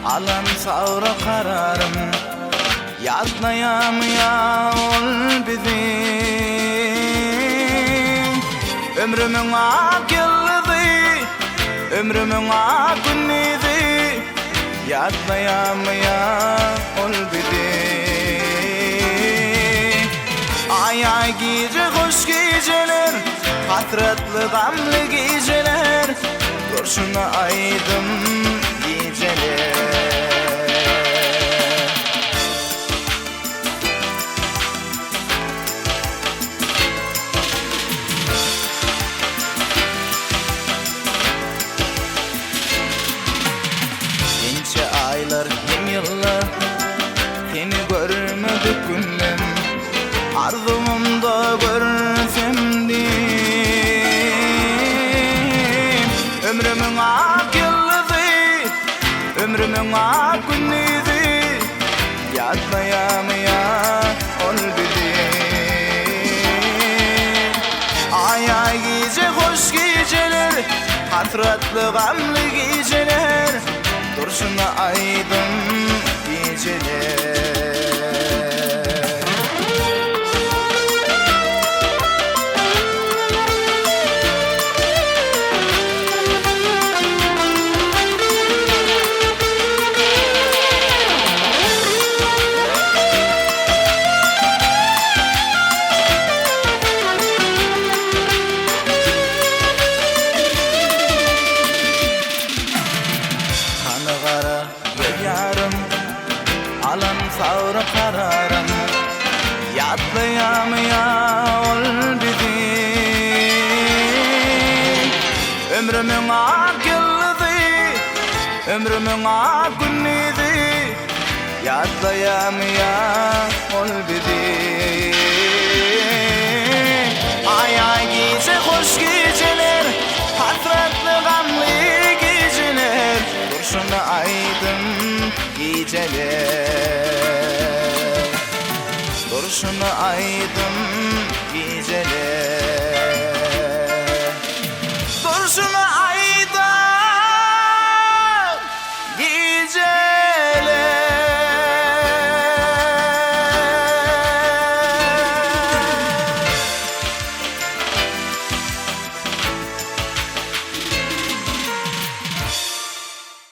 alan sağra kararım yazlayamıyor bizi. Ömrümün ak yıllıdı, ömrümün ak günniydi, yazlayamıyor bizi. Ay ay gece hoş geceler, hasretli gamlı geceler, kurşuna aydım geceler. Gençe aylar, yem yıllar, seni görmedik günüm, arzumda görsem dim. Ömrümün ak yıllıdı, ömrümün ak günniydi, yazlayamıyor bizi. Ay ay gece hoş geceler, hasretli gamlı geceler, durşuna aydın geceler. Alan sağra kararım yazlayamıyor bizi. Ömrümün ak yıllıdı, ömrümün ak günniydi, yazlayamıyor bizi. Ay ay gece hoş geceler, hasretli gamlı geceler, kurşuna aydın geceler, kurşuna aydın geceler.